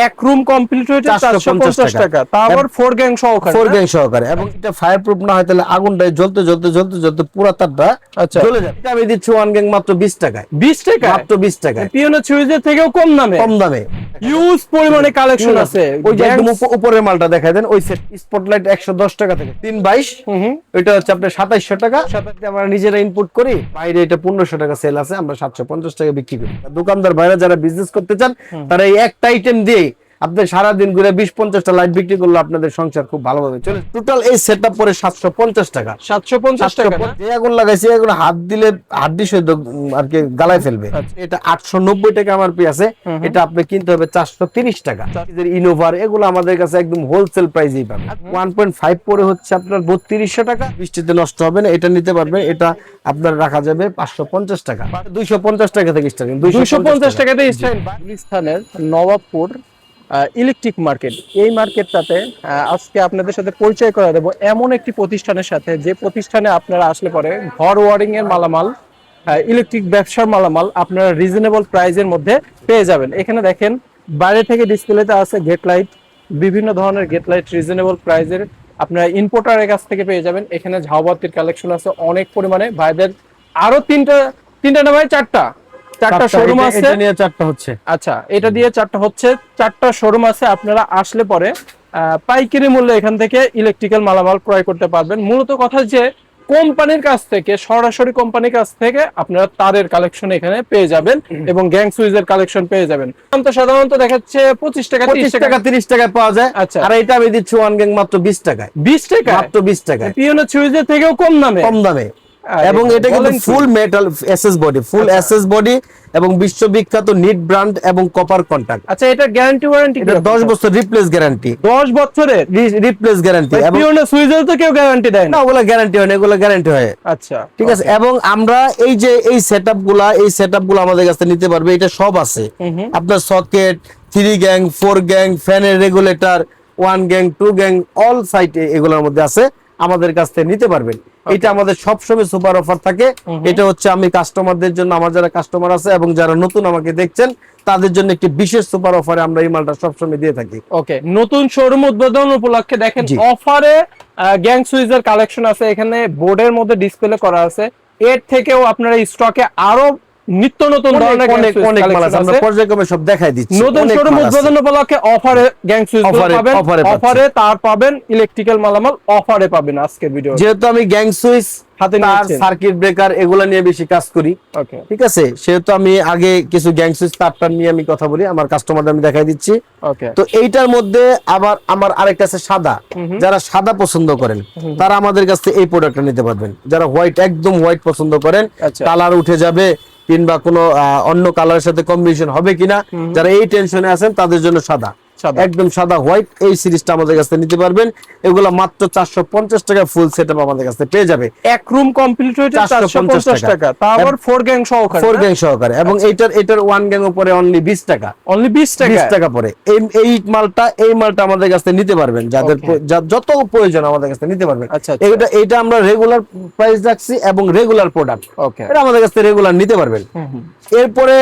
এক room complete হয়েছে 450 টাকা, তারপর 4 গ্যাং সহকারে। 4 গ্যাং সহকারে, এবং এটা ফায়ার প্রুফ না হয় তাহলে আগুনটাই জ্বলতে জ্বলতে জ্বলতে জ্বলতে পুরো তারটা জ্বলে যাবে। এটা আমি দিচ্ছি 1 গ্যাং মাত্র 20 টাকায়। 20 টাকা মাত্র 20 টাকায়, পিওনো সুইজের থেকেও কম দামে। কম দামে হিউজ পরিমাণে কালেকশন আছে। ওই যে একদম উপরের মালটা দেখাই দেন, ওই সেট স্পটলাইট 110 টাকা থেকে 322, ওইটা হচ্ছে আপনার 2700 টাকা। সাথে আমরা নিজেরা ইনপুট করি, বাইরে এটা 1500 টাকা সেল আছে, আমরা 750 টাকা বিক্রি করি। দোকানদার ভাইরা যারা বিজনেস করতে চান তারা এই একটা আইটেম দিয়ে আপনি সারাদিন ঘুরে 20-50টা লাইট বিক্রি করলে আপনাদের সংসার খুব ভালোভাবে চলে। টোটাল এই সেটআপ পরে 750 টাকা। 750 টাকা না? যে আগুন লাগাইছে আগুন হাত দিলে হাড্ডি সহিত আর কি গালায় ফেলবে। এটা 890 টাকা এমআরপি আছে, এটা আপনি কিনতে হবে 430 টাকা। এদের ইনোভার এগুলো আমাদের কাছে একদম হোলসেল প্রাইসেই পাবেন। 1.5 পরে হচ্ছে আপনার 3200 টাকা, বৃষ্টিতে নষ্ট হবে না, এটা নিতে পারবেন। এটা আপনার রাখা যাবে 550 টাকা, 250 টাকা থেকে স্টার্টিং। 250 টাকা থেকে স্টার্টিং। গুলিস্তানের নবাবপুর ইলেকট্রিক মার্কেট, এই মার্কেটটাতে আজকে আপনাদের সাথে পরিচয় করে দেবো এমন একটি প্রতিষ্ঠানের সাথে, যে প্রতিষ্ঠানে আপনারা আসলে পরে ঘর ওয়ারিং এর মালামাল, ইলেকট্রিক ব্যবসার মালামাল আপনারা রিজনেবল প্রাইসের মধ্যে পেয়ে যাবেন। এখানে দেখেন বাইরে থেকে ডিসপ্লেতে আছে গেট লাইট, বিভিন্ন ধরনের গেট লাইট রিজনেবল প্রাইসের আপনারা ইম্পোর্টারের কাছ থেকে পেয়ে যাবেন। এখানে ঝাউবাতির কালেকশন আছে অনেক পরিমাণে। ভাইদের আরো তিনটা না ভাই চারটা শোরুম আছে। এটা নিয়ে 4টা হচ্ছে। আচ্ছা, এটা দিয়ে 4টা হচ্ছে, 4টা শোরুম আছে। আপনারা আসলে পরে পাইকারি মূল্যে এখান থেকে ইলেকট্রিক্যাল মালামাল ক্রয় করতে পারবেন। মূলত কথা যে কোম্পানির কাছ থেকে, সরাসরি কোম্পানির কাছ থেকে আপনারা তারের কালেকশন এখানে পেয়ে যাবেন এবং গ্যাং সুইজের কালেকশন পেয়ে যাবেন। সাধারণত দেখাচ্ছে 25 টাকা 30 টাকায় পাওয়া যায়। আচ্ছা, আর এটা আমি দিচ্ছি 1 গ্যাং মাত্র 20 টাকায়। 20 টাকা, মাত্র 20 টাকায়, পিওনো সুইজের থেকেও কম দামে। এবং এটা কিন্তু ফুল মেটাল এসএস বডি, ফুল এসএস বডি এবং বিশ্ববিখ্যাত নিট ব্র্যান্ড এবং কপার কন্টাক্ট। আচ্ছা, এটা গ্যারান্টি ওয়ারেন্টি এটা 10 বছর রিপ্লেস গ্যারান্টি। 10 বছরের রিপ্লেস গ্যারান্টি। এবং পিওনো সুইজের তো কেউ গ্যারান্টি দেয় না। ওগুলা গ্যারান্টি হয় না, এগুলা গ্যারান্টি হয়। আচ্ছা, ঠিক আছে। এবং আমরা এই যে এই সেটআপগুলো আমাদের কাছে নিতে পারবে। এটা সব আছে আপনার সকেট, 3 গ্যাং, 4 গ্যাং, ফ্যানের রেগুলেটর, 1 গ্যাং, 2 গ্যাং, অল সাইটে এগুলোর মধ্যে আছে, আমাদের কাছ থেকে নিতে পারবেন। এটা আমাদের সবসময় সুপার অফার থাকে। এটা হচ্ছে আমি কাস্টমারদের জন্য, আমার যারা কাস্টমার আছে এবং যারা নতুন আমাকে দেখছেন তাদের জন্য একটি বিশেষ সুপার অফারে আমরা এই মালটা সবসময় দিয়ে থাকি। ওকে, নতুন শোরুম উদ্বোধন উপলক্ষে দেখেন অফারে গ্যাং সুইজের কালেকশন আছে। এখানে বোর্ডের মধ্যে ডিসপ্লে করা আছে। এর থেকেও আপনারা স্টকে আরো নিত্য নতুন ধরনের অনেক মাল আছে, আমরা পর্যায়ক্রমে সব দেখাই দিচ্ছি। নতুন শোরুম উদ্বোধন উপলক্ষে অফারে গ্যাং সুইজ পাবেন, অফারে তার পাবেন, ইলেকট্রিক্যাল মালামাল অফারে পাবেন। আজকের ভিডিও যেহেতু আমি গ্যাং সুইচ, হাতে নিয়েছি, সার্কিট ব্রেকার এগুলা নিয়ে বেশি কাজ করি, ঠিক আছে, সেহেতু আমি আগে কিছু গ্যাং সুইচ তারটার নিয়ে আমি কথা বলি, আমার কাস্টমারদের আমি দেখাই দিচ্ছি। তো এইটার মধ্যে আবার আমার আরেকটা আছে সাদা। যারা সাদা পছন্দ করেন তারা আমাদের কাছ থেকে এই প্রোডাক্টটা নিতে পারবেন। যারা হোয়াইট, একদম হোয়াইট পছন্দ করেন, কালার উঠে যাবে কিংবা কোনো অন্য কালারের সাথে কম্বিনেশন হবে কিনা, যারা এই টেনশনে আছেন তাদের জন্য সাদা, একদম সাদা হোয়াইট এই সিরিজটা আমাদের কাছে নিতে পারবেন। এগুলা মাত্র 450 টাকা ফুল সেটআপ আমাদের কাছে পেয়ে যাবে। এক রুম কমপ্লিট হয়েছে 450 টাকা, তারপর 4 গ্যাং সহকারে। 4 গ্যাং সহকারে, এবং এটার 1 গ্যাং উপরে অনলি 20 টাকা। অনলি 20 টাকা পরে এই মালটা আমাদের কাছে নিতে পারবেন। যাদের যত প্রয়োজন আমাদের কাছে নিতে পারবেন। এটা আমরা রেগুলার প্রাইস রাখছি এবং রেগুলার প্রোডাক্ট, এটা আমাদের কাছে রেগুলার নিতে পারবেন। এরপরে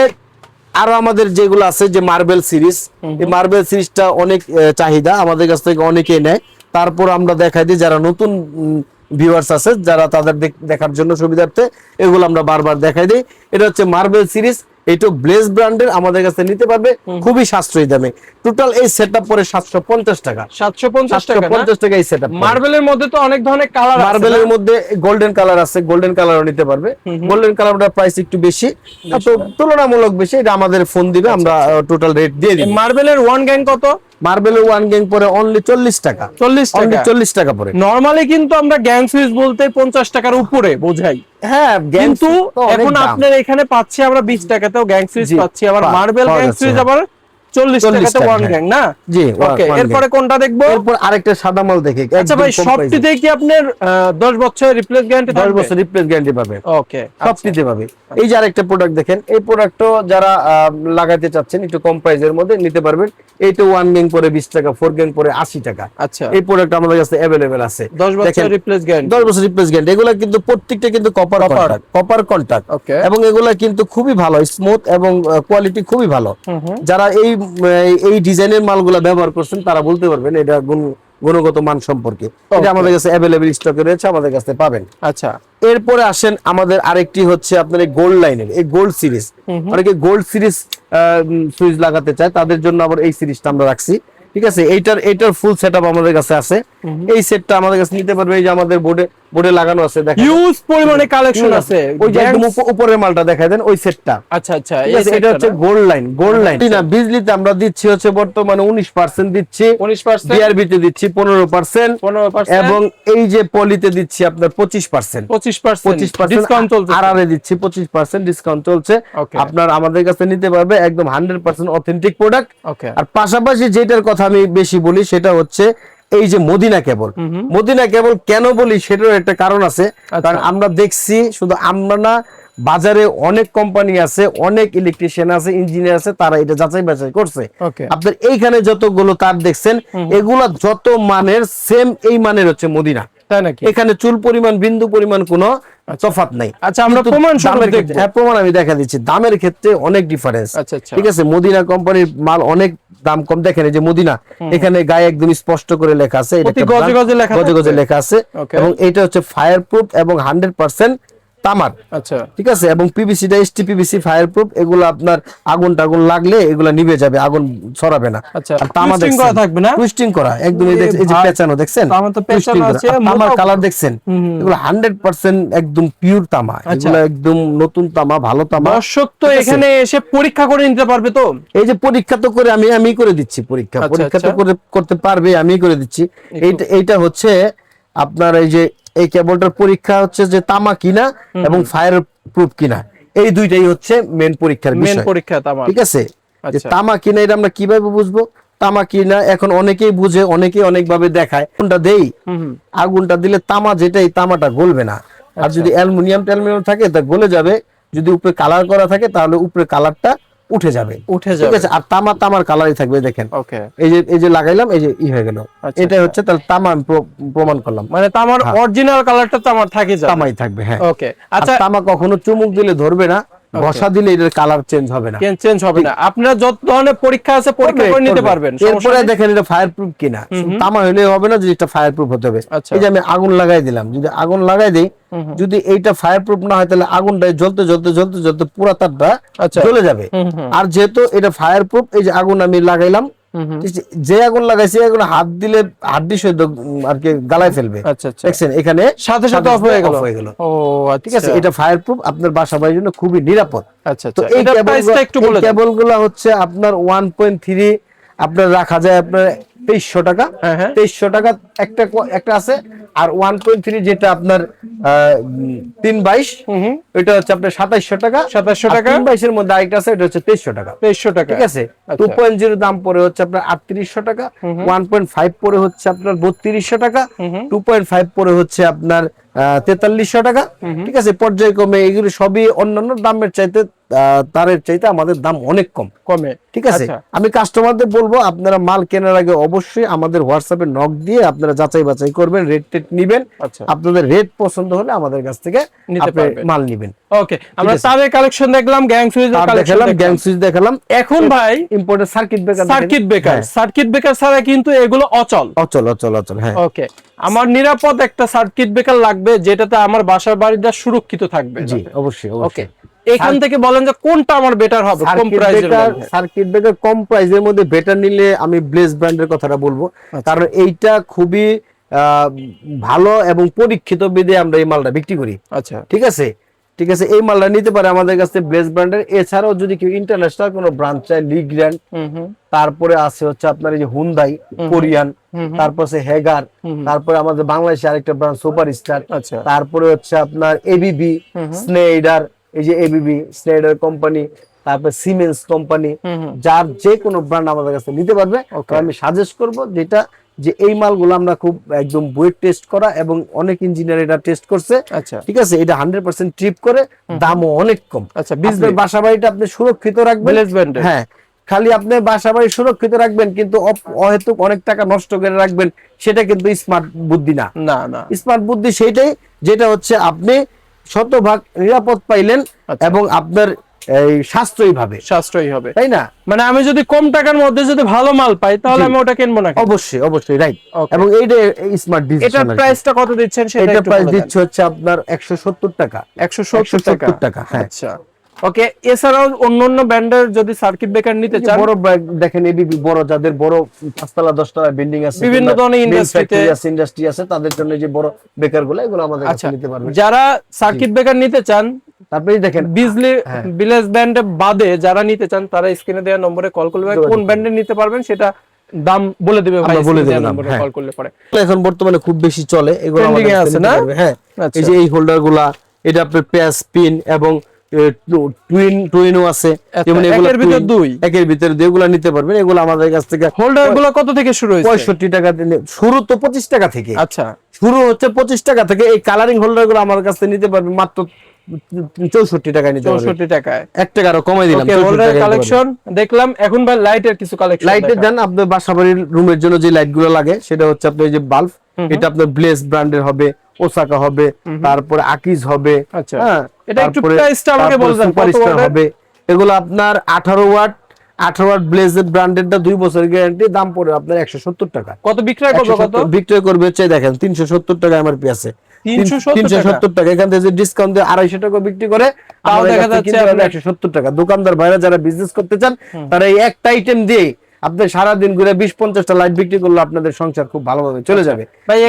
আরো আমাদের যেগুলো আছে যে মার্বেল সিরিজ, এই মার্বেল সিরিজটা অনেক চাহিদা, আমাদের কাছ থেকে অনেকেই নেয়। তারপর আমরা দেখাই দিই যারা নতুন ভিউয়ার্স আছে, যারা তাদের দেখার জন্য সুবিধার্থে এগুলো আমরা বারবার দেখাই দিই। এটা হচ্ছে মার্বেল সিরিজ, এটা ব্লেজ ব্র্যান্ডের, আমাদের কাছে নিতে পারবে খুবই সাশ্রয়ী দামে। টোটাল এই সেটআপ পরে 750 টাকা। 750 টাকা এই সেটআপ। মার্বেলের মধ্যে তো অনেক ধরনের কালার আছে। মার্বেলের মধ্যে গোল্ডেন কালার আছে, গোল্ডেন কালারও নিতে পারবে। গোল্ডেন কালারটার প্রাইস একটু বেশি, তো তুলনামূলক বেশি। এটা আমাদের ফোন দিবে, আমরা টোটাল রেট দিয়ে দিই। মার্বেলের 1 গ্যাং কত? মার্বেলের 1 গ্যাং পরে অনলি 40 টাকা। 40 টাকা পরে। নরমালি কিন্তু আমরা গ্যাং সুইচ বলতে 50 টাকার উপরে বোঝাই। হ্যাঁ, কিন্তু এখন আপনার এখানে পাচ্ছি আমরা 20 টাকাতেও গ্যাং সুইচ পাচ্ছি। আবার মার্বেল গ্যাং সুইচ আবার 40 টাকাতে 1 গ্যাং না? জি, ওকে। এরপরে কোনটা দেখবো? এরপর আরেকটা সাদা মাল দেখে। আচ্ছা ভাই, সবটিতে কি আপনার 10 বছর রিপ্লেস গ্যারান্টি থাকবে? 10 বছর রিপ্লেস গ্যারান্টি পাবেন। ওকে, সবটিতে পাবে। এই যে আরেকটা প্রোডাক্ট দেখেন, এই প্রোডাক্টও যারা লাগাতে চাচ্ছেন একটু কম প্রাইসের মধ্যে নিতে পারবেন। এইটা 1 গ্যাং পরে 20 টাকা, 4 গ্যাং পরে 80 টাকা। আচ্ছা, এই প্রোডাক্ট আমাদের কাছে अवेलेबल আছে। 10 বছর রিপ্লেস গ্যারান্টি। 10 বছর রিপ্লেস গ্যারান্টি। এগুলা কিন্তু প্রত্যেকটা কিন্তু কপার কন্টাক্ট, এবং এগুলা কিন্তু খুবই ভালো, স্মুথ এবং কোয়ালিটি খুবই ভালো। যারা এই এই ডিজাইনের মালগুলা ব্যবহার করছেন তারা বলতে পারবেন এটা গুণগত মান সম্পর্কে। এটা আমাদের কাছে অ্যাভেলেবল স্টকে রয়েছে, আমাদের কাছে পাবেন। আচ্ছা, এরপরে আসেন আমাদের আরেকটি হচ্ছে আপনার এই গোল্ড লাইনের এই গোল্ড সিরিজ। অনেকে গোল্ড সিরিজ সুইচ লাগাতে চায়, তাদের জন্য আবার এই সিরিজটা আমরা রাখছি। ঠিক আছে, এইটার ফুল সেটআপ আমাদের কাছে আছে। এই সেটটা আমাদের কাছে নিতে পারবে। এই যে আমাদের বোর্ডে লাগানো আছে, দেখেন হিউজ পরিমাণে কালেকশন আছে। ওই যে একদম উপরের মালটা দেখায় দেন, ওই সেটটা। আচ্ছা আচ্ছা, এটা হচ্ছে গোল্ড লাইন। না, বিজলিতে আমরা দিচ্ছি হচ্ছে বর্তমানে 19% দিচ্ছি, 19%, বিআরবি তে দিচ্ছি 15%, এবং এই যে পলিতে দিচ্ছি আপনার 25% ডিসকাউন্ট চলছে। আরআরে দিচ্ছি 25% ডিসকাউন্ট চলছে। আপনার আমাদের কাছে নিতে পারবে একদম 100% অথেন্টিক প্রোডাক্ট। আর পাশাপাশি যেটার কথা আমি বেশি বলি সেটা হচ্ছে এই যে মদিনা কেবল। মদিনা কেবল কেন বলি সেটার একটা কারণ আছে, কারণ আমরা দেখছি শুধু আমরা না, বাজারে অনেক কোম্পানি আছে, অনেক ইলেকট্রিশিয়ান আছে, ইঞ্জিনিয়ার আছে, তারা এটা যাচাই বাছাই করছে। আপনার এইখানে যতগুলো তার দেখছেন এগুলা যত মানের সেম এই মানের হচ্ছে মদিনা, তাই নাকি? এখানে চুল পরিমাণ বিন্দু পরিমাণ কোনো তফাৎ নাই। আচ্ছা, আমরা প্রমাণ দেখব। হ্যাঁ, প্রমাণ আমি দেখা দিচ্ছি। দামের ক্ষেত্রে অনেক ডিফারেন্স। ঠিক আছে, মদিনা কোম্পানির মাল অনেক দাম কম। দেখেন এই যে মদিনা, এখানে গায়ে একদম স্পষ্ট করে লেখা আছে, গজে গজে লেখা আছে, এবং এটা হচ্ছে ফায়ার প্রুফ এবং 100% তামার। আচ্ছা, ঠিক আছে, এবং পিভিসিটা এসটিপিভিসি ফায়ার প্রুফ। এগুলো আপনার আগুন টাগুন লাগলে এগুলা নিভে যাবে, আগুন ছড়াবে না। আচ্ছা, টুইস্টিং করা থাকবে না, টুইস্টিং করা একদম। এই যে পেঁচানো দেখছেন, তামার কালার দেখছেন, এগুলো 100% একদম পিওর তামা। এগুলো একদম নতুন তামা, ভালো তামা। দর্শক তো এখানে এসে পরীক্ষা করে নিতে পারবে তো? এই যে পরীক্ষা তো করে আমি করে দিচ্ছি, পরীক্ষা তো করতে পারবে, আমি করে দিচ্ছি। এইটা হচ্ছে আপনার এই যে এই কেবলটার পরীক্ষা হচ্ছে যে তামা কিনা এবং ফায়ার প্রুফ কিনা, এই দুইটাই হচ্ছে মেন পরীক্ষার বিষয়। ঠিক আছে, যে তামা কিনা এটা আমরা কিভাবে বুঝবো? তামা কিনা এখন অনেকেই বুঝে, অনেকেই অনেকভাবে দেখায়। কোনটা দেই, আগুনটা দিলে তামা যেটাই, তামাটা গলবে না। আর যদি অ্যালুমিনিয়াম থাকে তা গলে যাবে। যদি উপরে কালার করা থাকে তাহলে উপরে কালারটা উঠে যাবে। ঠিক আছে, আর তামার কালারই থাকবে। দেখেন এই যে লাগাইলাম, এই যে হয়ে গেল, এটা হচ্ছে তাহলে তামা আমি প্রমাণ করলাম। মানে তামার অরিজিনাল কালারটা তামার থাকে, তামাই থাকবে। হ্যাঁ, ওকে। আচ্ছা, তামা কখনো চুমুক দিলে ধরবে না, ঘষা দিলে এর কালার চেঞ্জ হবে না, আপনারা যত ধরনের পরীক্ষা আছে পরীক্ষা করে নিতে পারবেন। এরপরে দেখেন এটা ফায়ার প্রুফ কিনা। তামা হলে হবে না, যদি এটা ফায়ার প্রুফ হতে হবে। এই যে আমি আগুন লাগাই দিলাম, যদি আগুন লাগাই দেই, যদি এইটা ফায়ার প্রুফ না হয় তাহলে আগুনটা জ্বলতে জ্বলতে জ্বলতে জ্বলতে পুরো তারটা জ্বলে যাবে। আর যেহেতু এটা ফায়ার প্রুফ, এই যে আগুন আমি লাগাইলাম, যে আগুন লাগাইছে আগুন হাত দিলে হাড্ডি সহিত আর কি গালায় ফেলবে। দেখছেন এখানে সাথে সাথে অফ হয়ে গেল। ঠিক আছে, এটা ফায়ার প্রুফ, আপনার বাসা বাড়ির জন্য খুবই নিরাপদ। তো এই কেবলগুলো হচ্ছে আপনার 1.3 আপনার রাখা যায় আপনার 2300 টাকা। 2300 টাকা একটা আছে। আর 1.3 যেটা আপনার 322, এটা হচ্ছে আপনার 2700 টাকা। 322 এর মধ্যে আরেকটা আছে, এটা হচ্ছে 2300 টাকা। ঠিক আছে, 2.0 দাম পড়ে হচ্ছে আপনার 3800 টাকা। 1.5 পড়ে হচ্ছে আপনার 3200 টাকা। 2.5 পড়ে হচ্ছে আপনার 4300 টাকা। ঠিক আছে, পর্যায়ক্রমে এগুলো সবই অন্যান্য দামের চাইতে, তারের চাইতে আমাদের দাম অনেক কমে। ঠিক আছে, আমি কাস্টমারদের বলবো আপনারা মাল কেনার আগে অবশ্যই আমাদের হোয়াটসঅ্যাপে নক দিয়ে আপনারা যাচাই বাছাই করবেন, রেট নিবেন। আপনাদের রেট পছন্দ হলে আমাদের কাছ থেকে মাল নিবেন। ওকে, আমরা তারের কালেকশন দেখলাম, গ্যাং সুইচ দেখালাম। এখন ভাই ইম্পোর্টেড সার্কিট ব্রেকার ছাড়া কিন্তু এগুলো অচল। হ্যাঁ, ওকে, আমার নিরাপদ একটা সার্কিট ব্রেকার লাগবে যেটাতে আমার বাসার বাড়িটা সুরক্ষিত থাকবে। জি, অবশ্যই। ওকে, এখান থেকে বলেন যে কোনটা আমার বেটার হবে কম প্রাইসের মধ্যে? সার্কিট ব্রেকার কম প্রাইসের মধ্যে বেটার নিলে আমি ব্লেজ ব্র্যান্ডের কথাটা বলবো, কারণ এইটা খুবই ভালো এবং পরীক্ষিত বিধে আমরা এই মালটা বিক্রি করি। আচ্ছা, ঠিক আছে, এই মালটা নিতে পারে আমাদের কাছে ব্লেজ ব্র্যান্ডের। এছাড়াও যদি কেউ ইন্টারন্যাশনাল কোনো ব্র্যান্ড চায়, লিগ্র্যান্ড, তারপরে আছে হচ্ছে আপনার এই যে হুন্দাই কোরিয়ান, তারপর আছে হেগার, তারপরে আমাদের বাংলাদেশে আরেকটা ব্র্যান্ড সুপারস্টার, তারপরে হচ্ছে আপনার এবিবি, স্নেইডার, এই যে এবিবি স্নেইডার কোম্পানি, তারপর সিমেন্স কোম্পানি, যার যে কোনো ব্র্যান্ড আমাদের কাছে নিতে পারবে। আমি সাজেস্ট করব যেটা যে এই মালগুলো আমরা খুব একদম ওয়েট টেস্ট করা এবং অনেক ইঞ্জিনিয়ার এটা টেস্ট করছে। ঠিক আছে, এটা 100% ট্রিপ করে, দামও অনেক কম। আচ্ছা, বিজনেস বাসা বাড়িটা আপনি সুরক্ষিত রাখবেন। হ্যাঁ, খালি আপনি বাসা বাড়ি সুরক্ষিত রাখবেন কিন্তু অহেতুক অনেক টাকা নষ্ট করে রাখবেন, সেটা কিন্তু স্মার্ট বুদ্ধি না। স্মার্ট বুদ্ধি সেইটাই যেটা হচ্ছে আপনি শতভাগ নিরাপদ পাইলেন এবং আপনার এই সাশ্রয়ী হবে, তাই না? মানে আমি যদি কম টাকার মধ্যে যদি ভালো মাল পাই তাহলে আমি ওটা কিনবো না? অবশ্যই রাইট। এবং এইটা স্মার্ট ডিসিশন। এটার প্রাইসটা কত দিচ্ছেন সেটা এটা একটু প্রাইস বলে দেন। দিচ্ছে হচ্ছে আপনার 170 টাকা। 170 টাকা, হ্যাঁ। আচ্ছা, ওকে। এছাড়াও অন্যান্য ব্র্যান্ডের যদি সার্কিট ব্রেকার নিতে চান, বড় দেখেন এবিবি, বড় যাদের বড় 5 তলা 10 তলা বিল্ডিং আছে, বিভিন্ন ধরনের ইন্ডাস্ট্রি আছে, তাদের জন্য যে বড় বেকার গুলো, এগুলো আমাদের কাছে নিতে পারবেন। যারা সার্কিট ব্রেকার নিতে চান, তারপরে দেখেন বিজলি ভিলেজ ব্র্যান্ডে বাদে যারা নিতে চান, তারা স্ক্রিনে দেওয়া নম্বরে কল করলে কোন ব্র্যান্ডের নিতে পারবেন সেটা দাম বলে দিবে ভাই, বলে দেব নম্বরে কল করলে পরে। এখন বর্তমানে খুব বেশি চলে এগুলো আমাদের কাছে আছে নিতে না? পারবে, হ্যাঁ। এই যে এই হোল্ডার গুলা, এটা আপনার পেস পিন এবং টুইনও আছে, যেমন এগুলো একের ভিতরে দুই, এগুলো নিতে পারবেন। এগুলো আমাদের কাছ থেকে হোল্ডার গুলো কত থেকে শুরু হয়েছে? 65 টাকা শুরু, তো 25 টাকা থেকে। আচ্ছা, শুরু হচ্ছে 25 টাকা থেকে। এই কালারিং হোল্ডার গুলো আমার কাছ থেকে নিতে পারবেন মাত্র 64 টাকায় নিতে পারবেন। 64 টাকায় 1 টাকা আরো কমাই দিলাম। হোল্ডার কালেকশন দেখলাম। এখন ভাই লাইটের কিছু কালেকশন। লাইটের দেন আপনার বাসাবাড়ির রুমের জন্য যে লাইট গুলো লাগে, সেটা হচ্ছে আপনার এই যে বাল্ব, এটা আপনার ব্লেজ ব্র্যান্ডের হবে, ওসাকা হবে, তারপরে আকিজ হবে। আচ্ছা, এটা একটু প্রাইসটা আমাকে বলবেন কত হবে? এগুলো আপনার 18 ওয়াট ব্লেজের ব্র্যান্ডেরটা 2 বছরের গ্যারান্টি, দাম পড়ে আপনার 170 টাকা। কত বিক্রয় করবে? কত বিক্রয় করবে হচ্ছে দেখেন 370 টাকা এমআরপি আছে। 370 টাকা, এখান থেকে যে ডিসকাউন্ট দিয়ে 250 টাকা বিক্রি করে, তাও দেখা যাচ্ছে 170 টাকা। দোকানদার ভাইরা যারা বিজনেস করতে চান, তারা এই একটা আইটেম দিয়ে আপনি সারা দিন ঘুরে 20-50টা লাইট বিক্রি করলে আপনাদের সংসার খুব ভালোভাবে চলে যাবে,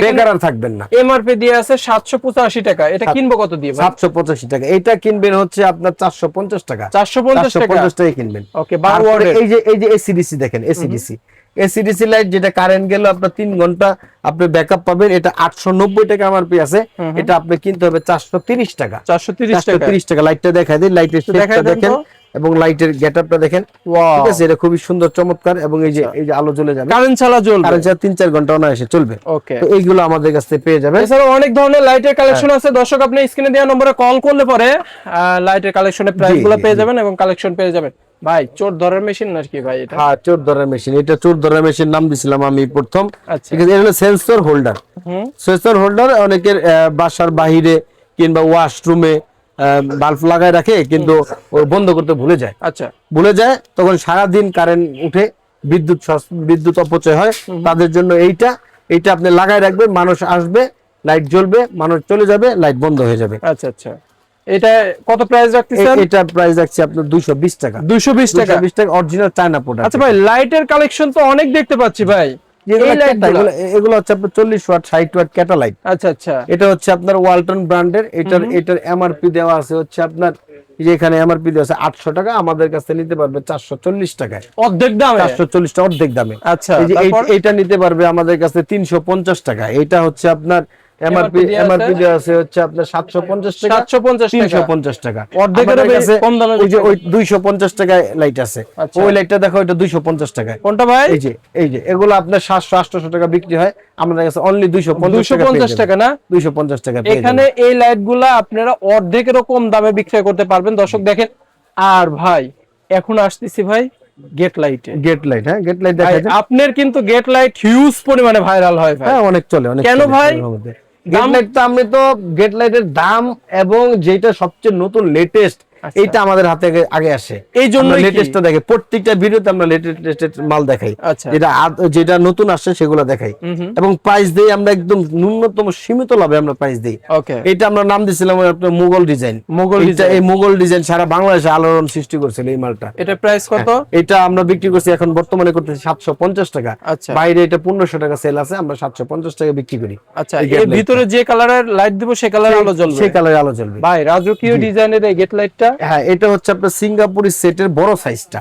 বেকার আর থাকবেন না। এমআরপি দিয়ে আছে 785 টাকা, এটা কিনবো কত দিয়ে ভাই? 785 টাকা। এটা কিনবেন হচ্ছে আপনার 450 টাকা। 450 টাকায় কিনবেন। ওকে, এই যে এসিডিসি দেখেন, এসিডিসি লাইট, যেটা কারেন্ট গেল আপনার 3 ঘন্টা আপনি ব্যাকআপ পাবেন। এটা 890 টাকা এমআরপি আছে। এটা আপনি কিনতে হবে 430 টাকা। 430 টাকা। লাইটটা দেখাই দিই, লাইটের শেপটা দেখেন এবং লাইটের গেটআপটা দেখেন। ঠিক আছে, এটা খুবই সুন্দর চমৎকার। এবং এই যে আলো জ্বলে যাবে, কারেন্ট ছাড়া জ্বলবে, কারেন্ট ছাড়া 3-4 ঘন্টা অনায়াসে চলবে। ওকে, তো এইগুলো আমাদের কাছ থেকে পেয়ে যাবেন। এছাড়াও অনেক ধরনের লাইটের কালেকশন আছে। দর্শক, আপনি স্ক্রিনে দেওয়া নম্বরে কল করলে পরে লাইটের কালেকশনের প্রাইসগুলো পেয়ে যাবেন এবং কালেকশন পেয়ে যাবেন। ভাই, চোর ধরার মেশিন নাকি ভাই এটা? হ্যাঁ, চোর ধরার মেশিন। এটা চোর ধরার মেশিন নাম দিছিলাম আমি প্রথম। ঠিক আছে, এটা হলো সেন্সর হোল্ডার। সেন্সর হোল্ডার অনেকের বাসার বাহিরে কিংবা ওয়াশরুমে বাল্ব লাগায় রাখে, কিন্তু বন্ধ করতে ভুলে যায়। আচ্ছা, ভুলে যায়, তখন সারা দিন কারেন্ট উঠে বিদ্যুৎ অপচয় হয়। তাদের জন্য এইটা আপনি লাগায় রাখবেন, মানুষ আসবে, লাইট জ্বলবে, মানুষ চলে যাবে, লাইট বন্ধ হয়ে যাবে। আচ্ছা আচ্ছা, এটা কত প্রাইস রাখতেছেন? এটা প্রাইস রাখছি আপনার 220 টাকা। 220 টাকা অরিজিনাল চায়না প্রোডাক্ট। আচ্ছা ভাই, লাইটের কালেকশন তো অনেক দেখতে পাচ্ছি ভাই। এগুলো হচ্ছে আপনার 40 ওয়াট 60 ওয়াট ক্যাটালাইট। আচ্ছা আচ্ছা, এটা হচ্ছে আপনার ওয়ালটন ব্র্যান্ডের। এটার এমআরপি দেওয়া আছে হচ্ছে আপনার, যে এখানে এমআরপি দেওয়া আছে 800 টাকা, আমাদের কাছে নিতে পারবে 440 টাকায়, অর্ধেক দামে। 440 টা অর্ধেক দামে। আচ্ছা, এইটা নিতে পারবে আমাদের কাছে 350 টাকা। এটা হচ্ছে আপনার এমআরপি দেওয়া আছে হচ্ছে আপনার 750 টাকা, 350 টাকা। অর্ধেকের কম দামে। ওই 250 টাকায় লাইট আছে, ওই লাইটটা দেখো, এটা 250 টাকায়। কোনটা ভাই? এই যে এগুলো আপনার 700-800 টাকা বিক্রি হয়, আমাদের কাছে অনলি 250 টাকা না? 250 টাকা। এখানে এই লাইটগুলা আপনারা অর্ধেকেরও কম দামে বিক্রি করতে পারবেন। দর্শক দেখেন। আর ভাই, এখন আসতেছি ভাই গেট লাইট। হ্যাঁ, গেট লাইট দেখা যায়। আপনার কিন্তু গেট লাইট হিউজ পরিমাণে ভাইরাল হয় ভাই। হ্যাঁ, অনেক চলে। কেন ভাই? গেট লাইট তো আমি তো গেট লাইটের দাম এবং যেটা সবচেয়ে নতুন লেটেস্ট, এইটা আমাদের হাতে আগে আসে, এই জন্য লেটেস্টটা দেখে। প্রত্যেকটা ভিডিওতে আমরা লেটেস্ট মাল দেখাই, যেটা নতুন আসছে সেগুলো দেখাই, এবং প্রাইস দেই আমরা একদম ন্যূনতম সীমিত লাভে আমরা প্রাইস দেই। এটা আমরা নাম দিছিলাম আপনার মুঘল ডিজাইন। এই মুঘল ডিজাইন সারা বাংলাদেশে আলোড়ন সৃষ্টি করেছিল এই মালটা। এটা প্রাইস কত? এটা আমরা বিক্রি করছি এখন বর্তমানে করতেছি 750 টাকা। বাইরে এটা 1500 টাকা সেল আছে, আমরা 750 টাকা বিক্রি করি। আচ্ছা, এর ভিতরে যে কালারের লাইট দিব সেই কালারে আলো জ্বলবে, সেই কালারে আলো জ্বলবে। ভাই, রাজকীয় ডিজাইনের এই গেট লাইটটা। হ্যাঁ, এটা হচ্ছে আপনার সিঙ্গাপুরি সেটের বড় সাইজটা।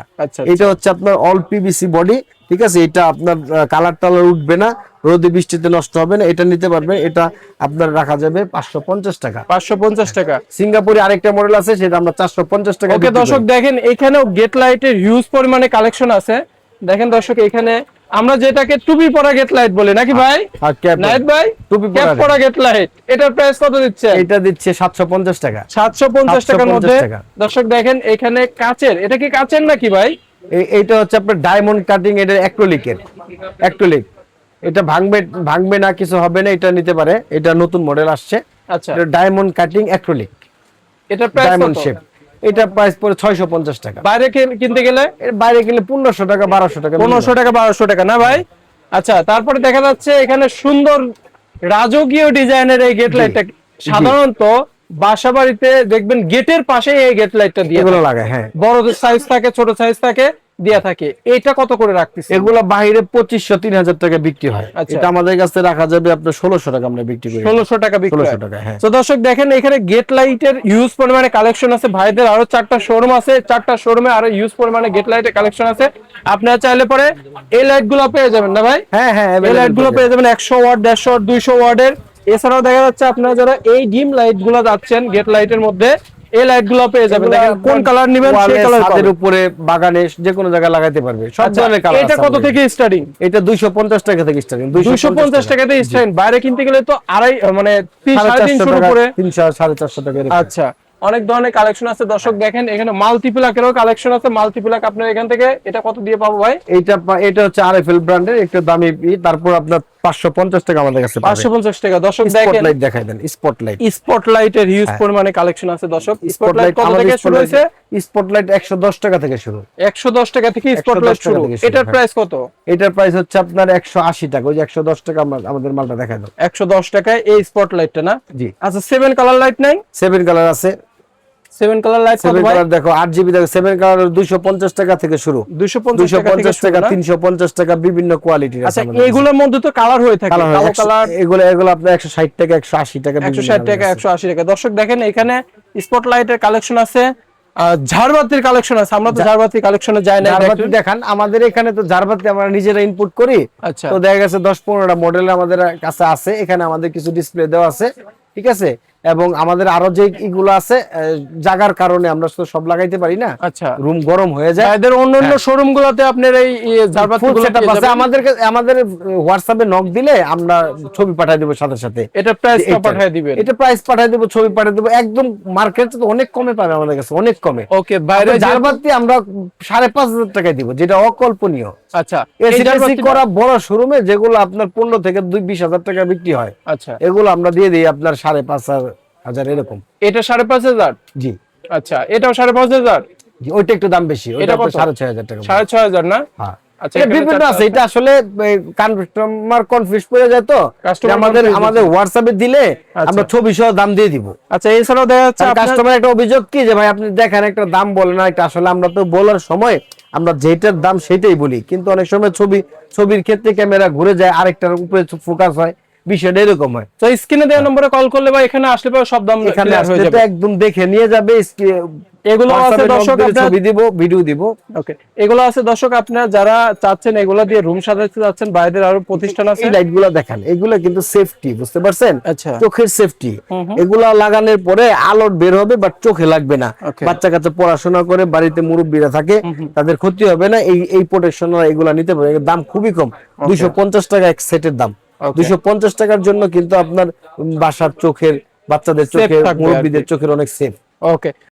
এটা হচ্ছে আপনার অল পিভিসি বডি। ঠিক আছে, এটা আপনার কালার টালার উঠবে না, রোদে বৃষ্টিতে নষ্ট হবে না। এটা নিতে পারবে, এটা আপনার রাখা যাবে 550 টাকা। 550 টাকা। সিঙ্গাপুরি আরেকটা মডেল আছে, সেটা আমরা 450 টাকা। ওকে দর্শক দেখেন, এখানেও গেট লাইটের হিউজ পরিমাণে কালেকশন আছে। দেখেন দর্শক, এখানে আমরা যেটাকে টুপি পরা গেট লাইট বলি নাকি ভাই? নাইট ভাই, টুপি পরা গেট লাইট, এটার প্রাইস কত দিচ্ছে? এটা দিচ্ছে 750 টাকা। 750 টাকার মধ্যে। দর্শক দেখেন, এখানে কাচের, এটা কি কাচের নাকি ভাই? এইটা হচ্ছে আপনার ডায়মন্ড কাটিং, এটা অ্যাক্রিলিক। এটা ভাঙবে না, কিছু হবে না, এটা নিতে পারে। এটা নতুন মডেল আসছে। আচ্ছা, এটা ডায়মন্ড কাটিং অ্যাক্রিলিক, এটা প্রাইস ডায়মন্ড শেপ। এটা প্রাইস পড়ে 650 টাকা। বাইরে কিনতে গেলে? বাইরে কিনলে 1500 টাকা 1200 টাকা। 1500 টাকা 1200 টাকা না ভাই? আচ্ছা, তারপরে দেখা যাচ্ছে এখানে সুন্দর রাজকীয় ডিজাইনের এই গেট লাইটটা সাধারণত বাসা বাড়িতে দেখবেন গেটের পাশে এই গেট লাইটটা দিয়ে এগুলো লাগায়। হ্যাঁ, বড় সাইজ থাকে, ছোট সাইজ থাকে, দেয়া থাকে। এটা কত করে রাখতেছে? এগুলো বাইরে 2500-3000 টাকা বিক্রি হয়। এটা আমাদের কাছে রাখা যাবে আপনার 1600 টাকা আমরা বিক্রি করি। 1600 টাকা বিক্রি হয়। 1600 টাকা। হ্যাঁ। তো দর্শক দেখেন এখানে গেট লাইটের ইউজ পরিমাণে কালেকশন আছে। ভাইদের আরো 4টা শোরুম আছে, 4টা শোরুমে আরো ইউজ পরিমাণে গেট লাইটের কালেকশন আছে। আপনারা চাইলে পরে এই লাইট গুলো পেয়ে যাবেন না ভাই? হ্যাঁ হ্যাঁ, এই লাইট গুলো পেয়ে যাবেন 100 ওয়াট, 150 ওয়াট, 200 ওয়াটের। এছাড়াও দেখা যাচ্ছে আপনারা যারা এই ডিম লাইট গুলো যাচ্ছেন গেট লাইটের মধ্যে, এই লাইট গুলো পেয়ে যাবেন। দেখেন কোন কালার নেবেন সেই কালার পাবেন। ছাদের উপরে, বাগানে, যে কোনো জায়গায় লাগাতে পারবে সব ধরনের কালার। এটা কত থেকে স্টার্টিং? এটা 250 টাকা থেকে স্টার্টিং। 250 টাকা থেকে স্টার্টিং। বাইরে কিনতে গেলে তো আড়াই মানে 350 উপরে, 300 450 টাকা। আচ্ছা, অনেক ধরনের কালেকশন আছে। দর্শক দেখেন এখানে মাল্টিপ্লাকেরও কালেকশন আছে। মাল্টিপ্লাক আপনার এখান থেকে এটা কত দিয়ে পাবো ভাই? এটা হচ্ছে আরএফএল ব্র্যান্ডের, একটু দামি। তারপর আপনার 550 টাকা আমাদের কাছে পাবেন। 550 টাকা। দর্শক দেখেন স্পটলাইট দেখাই দেন। স্পটলাইটের হিউজ পরিমাণে কালেকশন আছে। দর্শক স্পটলাইট কত থেকে শুরু হইছে? স্পটলাইট 110 টাকা থেকে শুরু। 110 টাকা থেকে স্পটলাইট শুরু। এটার প্রাইস কত? এটার প্রাইস হচ্ছে আপনার 180 টাকা। ওই যে 110 টাকা আমাদের মালটা দেখাই দাও। 110 টাকায় এই স্পটলাইটটা না? জি। আচ্ছা, 7 কালার লাইট নাই? 7 কালার আছে। 7 কালার লাইট কত 7 ভাই? কালার দেখো 8 জিবি দেখো। 7 কালার 250 টাকা থেকে শুরু। 250 টাকা থেকে 250 টাকা, 350 টাকা, বিভিন্ন কোয়ালিটির আছে। আচ্ছা, এগুলোর মধ্যে তো কালার হয়ে থাকে। কালো কালার এগুলো আপনার 160 টাকা, 180 টাকা, 160 টাকা, 180 টাকা। দর্শক দেখেন এখানে স্পটলাইটের কালেকশন আছে, ঝাড়বাতির কালেকশন আছে। আমরা তো ঝাড়বাতির কালেকশনে যাই না। ঝাড়বাতি দেখান। আমাদের এখানে তো ঝাড়বাতি আমরা নিজেরা ইনপুট করি। আচ্ছা, তো দেখা গেছে 10-15টা মডেল আমাদের কাছে আছে। এখানে আমাদের কিছু ডিসপ্লে দেওয়া আছে, ঠিক আছে। এবং আমাদের আরো যে ইগুলো আছে, জাগার কারণে আমরা তো সব লাগাইতে পারি না। আচ্ছা, রুম গরম হয়ে যায়। এদের অন্যান্য শোরুম গুলোতে আপনার এই ঝাড়বাতিগুলো সেটআপ আছে। আমাদের হোয়াটসঅ্যাপে নক দিলে আমরা ছবি পাঠিয়ে দেব সাথে সাথে। এটা প্রাইস পাঠিয়ে দিবেন? এটা প্রাইস পাঠিয়ে দেব, ছবি পাঠিয়ে দেব। একদম মার্কেটে তো অনেক কমে পাবে আমাদের কাছে, অনেক কমে। ওকে, বাইরে ঝাড়বাতি আমরা 5500 টাকায় দিব, যেটা অকল্পনীয়। আচ্ছা, এসিডিসি করা বড় শোরুমে যেগুলো আপনার 15 থেকে 20,000 টাকা বিক্রি হয়, আচ্ছা, এগুলো আমরা দিয়ে দিই আপনার 5,500 এরকম। এটা 5,500? জি। আচ্ছা, এটাও 5,500? জি, ওইটা একটু দাম বেশি। ওইটা 6,500 টাকা। 6,500 না? হ্যাঁ। আচ্ছা, এটা বিভিন্ন আছে। এটা আসলে কাস্টমার কনফিউজ করে যায়, তো আমাদের হোয়াটসঅ্যাপে দিলে আমরা ছবি সহ দাম দিয়ে দিব। আচ্ছা, এছাড়াও দেখা যাচ্ছে কাস্টমার একটা অভিযোগ কি যে ভাই আপনি দেখেন একটা দাম বলেন না। এটা আসলে আমরা তো বলার সময় আমরা যেটার দাম সেটাই বলি, কিন্তু অনেক সময় ছবির ক্ষেত্রে ক্যামেরা ঘুরে যায়, আরেকটার উপরে ফোকাস হয়, বিষয়টা এরকম হয়। তো স্ক্রিনে দেওয়া নম্বরে কল করলে বা এখানে আসলে পরে সব দাম এখানে ক্লিয়ার হয়ে যাবে। একদম দেখে নিয়ে যাবে। এগুলো আছে দর্শক, ছবি দিব, ভিডিও দিব। ওকে, এগুলো আছে দর্শক। আপনারা যারা চাচ্ছেন এগুলো দিয়ে রুম সাজাতে যাচ্ছেন, বাইরের আরো প্রতিষ্ঠান আছে। এই লাইটগুলো দেখেন, এগুলো কিন্তু সেফটি, বুঝতে পারছেন? আচ্ছা, চোখের সেফটি। এগুলা লাগানোর পরে আলো বের হবে, বাট চোখে লাগবে না। বাচ্চা কাচ্চা পড়াশোনা করে, বাড়িতে মুরব্বীরা থাকে, তাদের ক্ষতি হবে না। এই প্রোটেকশন এগুলা নিতে পারে। দাম খুবই কম, 250 টাকা এক সেটের দাম। 250 টাকার জন্য কিন্তু আপনার বাসার চোখের, বাচ্চাদের চোখের, মুরব্বীদের চোখের অনেক সেফ। ওকে,